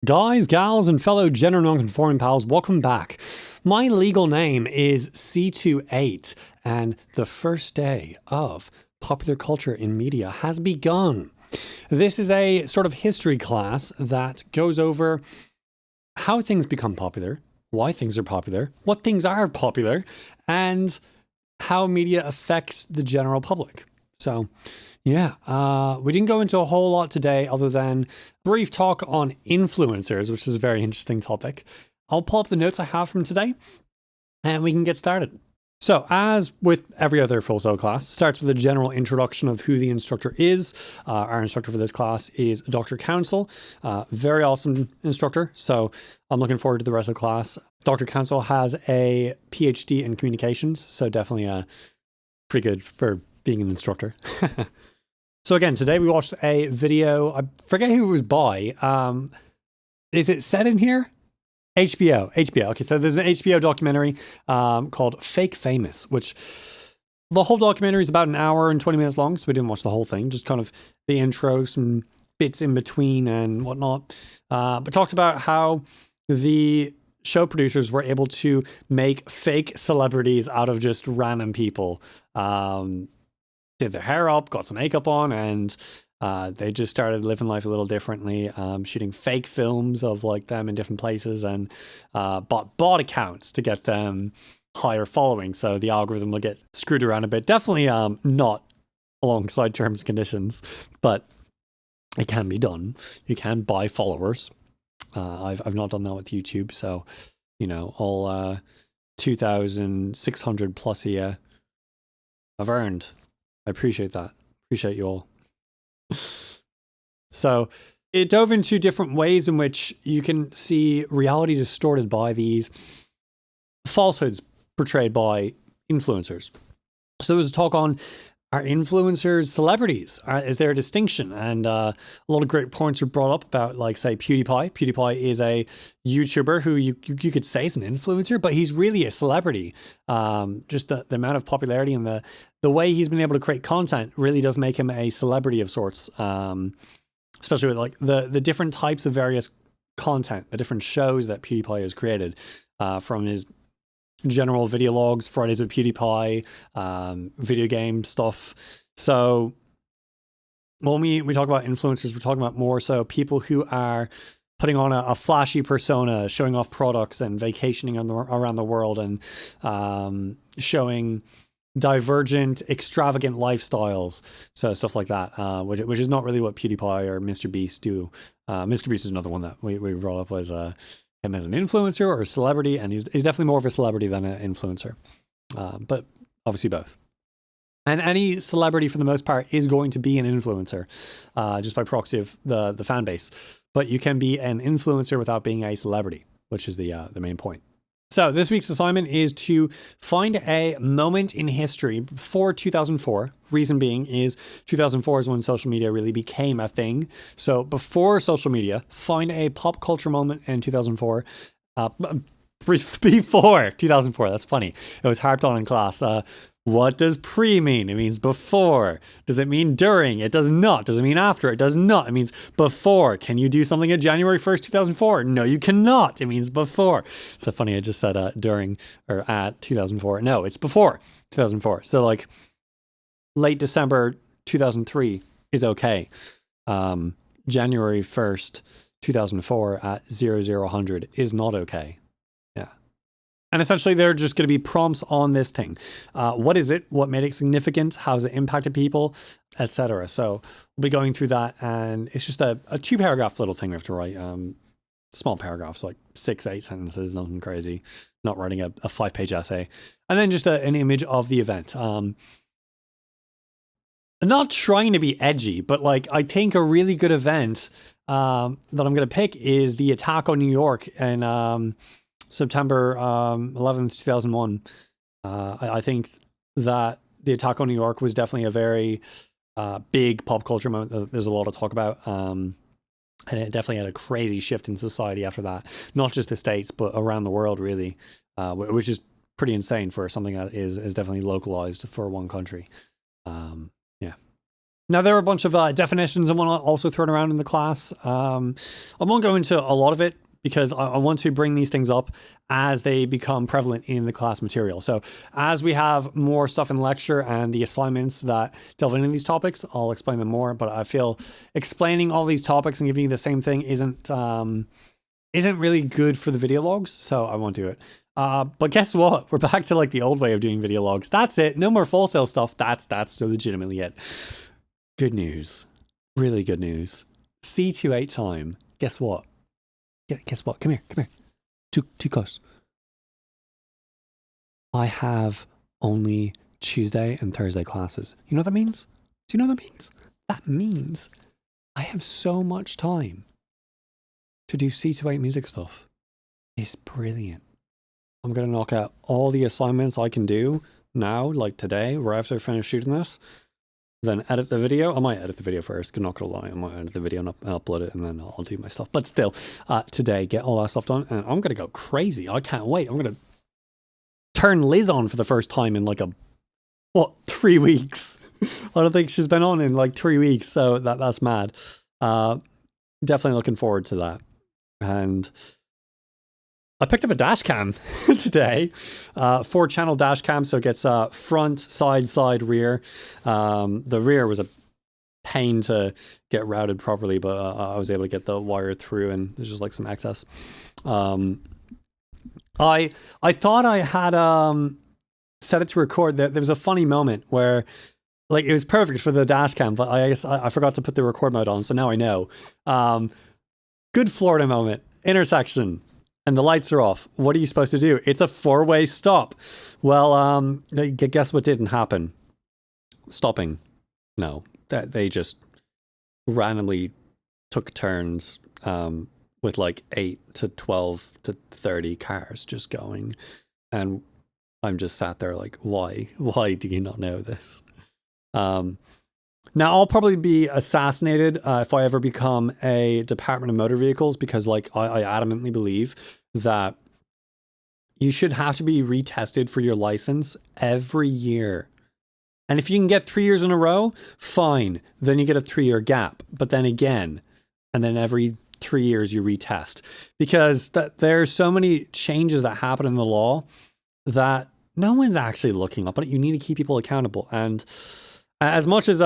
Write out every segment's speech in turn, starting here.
Guys, gals, and fellow gender non-conforming pals, welcome back. My legal name is C28, and the first day of popular culture in media has begun. This is a sort of history class that goes over how things become popular, why things are popular, what things are popular, and how media affects the general public. So, yeah, we didn't go into a whole lot today other than brief talk on influencers, which is a very interesting topic. I'll pull up the notes I have from today and we can get started. So, as with every other Full Sail class, starts with a general introduction of who the instructor is. Our instructor for this class is Dr. Council, very awesome instructor. So, I'm looking forward to the rest of the class. Dr. Council has a PhD in communications, so definitely pretty good for being an instructor. So again, today we watched a video. I forget who it was by. Is it set in here? HBO. Okay, so there's an HBO documentary called Fake Famous, which the whole documentary is about an hour and 20 minutes long, so we didn't watch the whole thing, just kind of the intro, some bits in between and whatnot. But talked about how the show producers were able to make fake celebrities out of just random people. Did their hair up, got some makeup on, and they just started living life a little differently, shooting fake films of like them in different places, and bought bot accounts to get them higher following. So the algorithm will get screwed around a bit. Definitely not alongside terms and conditions, but it can be done. You can buy followers. I've not done that with YouTube, so you know, all 2,600 plus a year I've earned. I appreciate that. Appreciate you all. So it dove into different ways in which you can see reality distorted by these falsehoods portrayed by influencers. So there was a talk on, are influencers celebrities? Is there a distinction? And a lot of great points were brought up about, like, say, PewDiePie. PewDiePie is a YouTuber who you could say is an influencer, but he's really a celebrity. Just the amount of popularity and the way he's been able to create content really does make him a celebrity of sorts. Especially with like the different types of various content, the different shows that PewDiePie has created, from his general video logs, Fridays with PewDiePie, video game stuff. So when we talk about influencers, we're talking about more so people who are putting on a flashy persona, showing off products and vacationing around the world, and showing divergent, extravagant lifestyles. So stuff like that, which is not really what PewDiePie or Mr. Beast do. Mr. Beast is another one that we brought up as him as an influencer or a celebrity, and he's definitely more of a celebrity than an influencer, but obviously both. And any celebrity, for the most part, is going to be an influencer, just by proxy of the fan base. But you can be an influencer without being a celebrity, which is the main point. So this week's assignment is to find a moment in history before 2004. Reason being is 2004 is when social media really became a thing. So before social media, find a pop culture moment in 2004. Before 2004, that's funny. It was harped on in class. What does pre mean? It means before. Does it mean during? It does not. Does it mean after? It does not. It means before. Can you do something at January 1st, 2004? No, you cannot. It means before. So funny, I just said during or at 2004. No, it's before 2004. So like late December 2003 is okay. January 1st, 2004 at 0000 is not okay. And essentially, they're just going to be prompts on this thing. What is it? What made it significant? How has it impacted people? Etc. So we'll be going through that, and it's just a 2-paragraph little thing we have to write. Small paragraphs, like 6-8 sentences, nothing crazy. Not writing a 5-page essay. And then just an image of the event. I'm not trying to be edgy, but like I think a really good event that I'm going to pick is the attack on New York and September 11th, 2001. I think that the attack on New York was definitely a very big pop culture moment. There's a lot to talk about. And it definitely had a crazy shift in society after that. Not just the States, but around the world, really, which is pretty insane for something that is definitely localized for one country. Yeah. Now, there are a bunch of definitions I want to also thrown around in the class. I won't go into a lot of it because I want to bring these things up as they become prevalent in the class material. So as we have more stuff in lecture and the assignments that delve into these topics, I'll explain them more. But I feel explaining all these topics and giving you the same thing isn't really good for the video logs, so I won't do it. But guess what? We're back to like the old way of doing video logs. That's it. No more Full Sail stuff. That's legitimately it. Good news. Really good news. C28 time. Guess what? Guess what? Come here. Too close. I have only Tuesday and Thursday classes. You know what that means? Do you know what that means? That means I have so much time to do C28 music stuff. It's brilliant. I'm going to knock out all the assignments I can do now, like today, right after I finish shooting this. Then edit the video. I might edit the video first, not gonna lie. I might edit the video and upload it, and then I'll do my stuff. But still, today, get all that stuff done, and I'm gonna go crazy. I can't wait. I'm gonna turn Liz on for the first time in like 3 weeks. I don't think she's been on in like 3 weeks, so that's mad. Definitely looking forward to that. And I picked up a dash cam today, 4-channel dash cam, so it gets front, side, rear. The rear was a pain to get routed properly, but I was able to get the wire through, and there's just like some excess. I thought I had set it to record. There was a funny moment where, like, it was perfect for the dash cam, but I guess I forgot to put the record mode on, so now I know. Good Florida moment. Intersection. And the lights are off. What are you supposed to do? It's a 4-way stop. Well, guess what didn't happen? Stopping. No. They just randomly took turns with like 8 to 12 to 30 cars just going. And I'm just sat there like, why? Why do you not know this? Now, I'll probably be assassinated if I ever become a Department of Motor Vehicles, because like I adamantly believe that you should have to be retested for your license every year. And if you can get 3 years in a row, fine. Then you get a 3-year gap. But then again, and then every 3 years you retest. Because there's so many changes that happen in the law that no one's actually looking up on it. You need to keep people accountable. And as much as,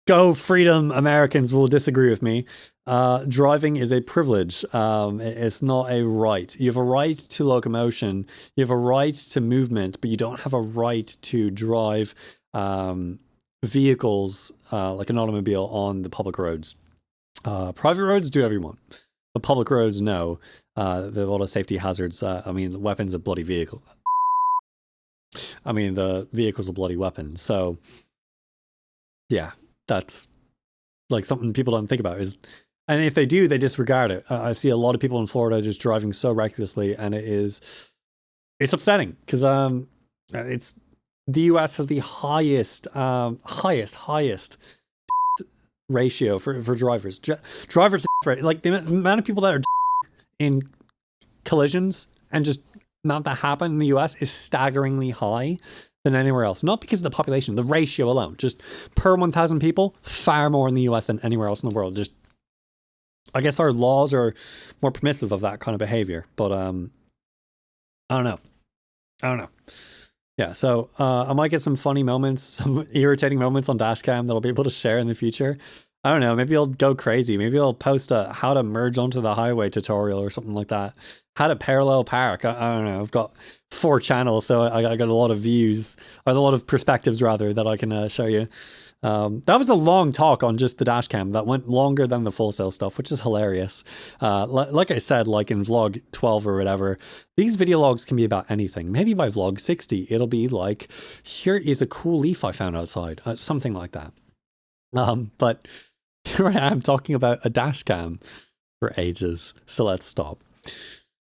Go Freedom Americans will disagree with me, driving is a privilege. It's not a right. You have a right to locomotion. You have a right to movement, but you don't have a right to drive vehicles like an automobile on the public roads. Private roads, do whatever you want. But public roads, no. There are a lot of safety hazards. I mean, the weapon's a bloody vehicle. I mean, the vehicle's a bloody weapon. So, yeah, that's like something people don't think about. And if they do, they disregard it. I see a lot of people in Florida just driving so recklessly, and it's upsetting because it's the US has the highest ratio for drivers. Drivers rate, like the amount of people that are in collisions and just amount that happen in the US is staggeringly high than anywhere else. Not because of the population, the ratio alone. Just per 1,000 people, far more in the US than anywhere else in the world. Just, I guess our laws are more permissive of that kind of behavior. But I don't know. Yeah, so I might get some funny moments, some irritating moments on dashcam that I'll be able to share in the future. I don't know, maybe I'll go crazy. Maybe I'll post a how to merge onto the highway tutorial or something like that. How to parallel park. I don't know. I've got 4 channels, so I got a lot of views, or a lot of perspectives rather, that I can show you. That was a long talk on just the dash cam that went longer than the Full Sail stuff, which is hilarious. Like I said, like in vlog 12 or whatever, these video logs can be about anything. Maybe by vlog 60, it'll be like, here is a cool leaf I found outside, something like that. But here I am talking about a dash cam for ages. So let's stop.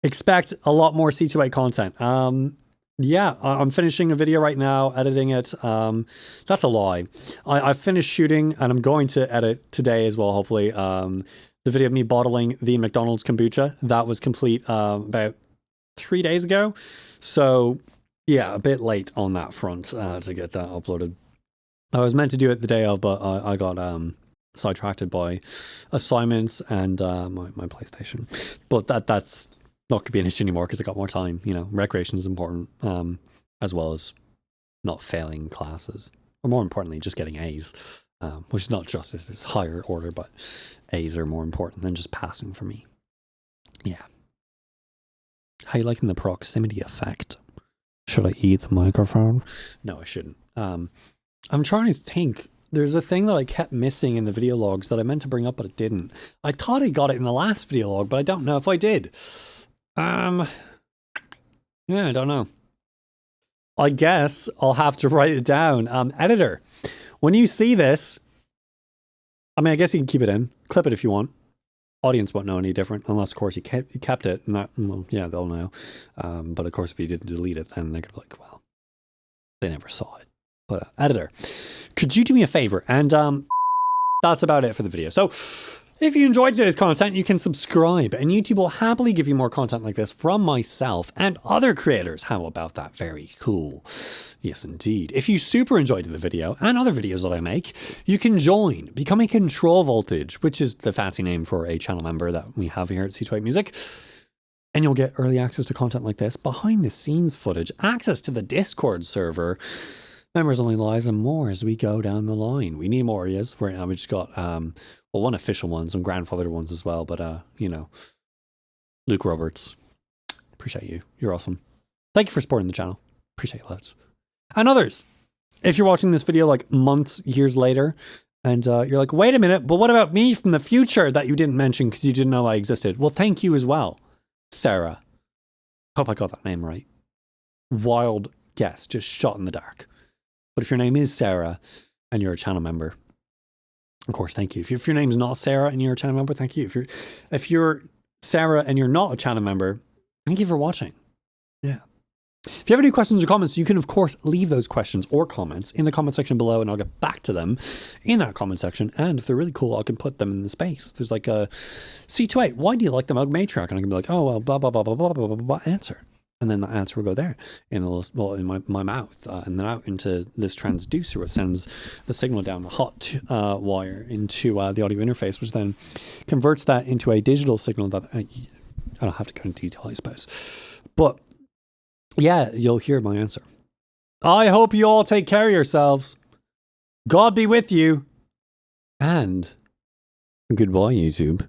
Expect a lot more C28 content. Yeah, I'm finishing a video right now, editing it. That's a lie. I've finished shooting, and I'm going to edit today as well, hopefully. The video of me bottling the McDonald's kombucha, that was complete about 3 days ago. So yeah, a bit late on that front to get that uploaded. I was meant to do it the day of, but I got sidetracked by assignments and my PlayStation. But that's not going to be an issue anymore because I got more time. You know, recreation is important, as well as not failing classes, or more importantly, just getting A's, which is not justice; it's higher order, but A's are more important than just passing for me. Yeah. How you liking the proximity effect? Should I eat the microphone? No, I shouldn't. I'm trying to think. There's a thing that I kept missing in the video logs that I meant to bring up, but it didn't. I thought I got it in the last video log, but I don't know if I did. Yeah, I don't know. I guess I'll have to write it down. Editor, when you see this, I mean, I guess you can keep it in. Clip it if you want. Audience won't know any different, unless, of course, you kept it. And that, well, yeah, they'll know. But, of course, if you didn't delete it, then they're going to be like, well, they never saw it. But, editor, could you do me a favor? And that's about it for the video. So, if you enjoyed today's content, you can subscribe, and YouTube will happily give you more content like this from myself and other creators. How about that? Very cool. Yes, indeed. If you super enjoyed the video and other videos that I make, you can join, become a Control Voltage, which is the fancy name for a channel member that we have here at C28 Music. And you'll get early access to content like this, behind the scenes footage, access to the Discord server, members only lives, and more as we go down the line. We need more areas. Right now we just got well, one official one, some grandfathered ones as well, but you know, Luke Roberts, appreciate you. You're awesome. Thank you for supporting the channel. Appreciate you loads. And others, if you're watching this video like months, years later, and you're like, wait a minute, but what about me from the future that you didn't mention because you didn't know I existed? Well, thank you as well, Sarah. Hope I got that name right. Wild guess, just shot in the dark. But if your name is Sarah and you're a channel member, of course, thank you. If your name's not Sarah and you're a channel member, thank you. If you're Sarah and you're not a channel member, thank you for watching. Yeah. If you have any questions or comments, you can, of course, leave those questions or comments in the comment section below, and I'll get back to them in that comment section. And if they're really cool, I can put them in the space. There's like a C28, why do you like the Mug Matriarch? And I can be like, oh, well, blah, blah, blah, blah, blah, blah, blah, blah, answer. And then the answer will go there in my mouth, and then out into this transducer, which sends the signal down the hot wire into the audio interface, which then converts that into a digital signal that I don't have to go into detail, I suppose. But yeah, you'll hear my answer. I hope you all take care of yourselves. God be with you. And goodbye, YouTube.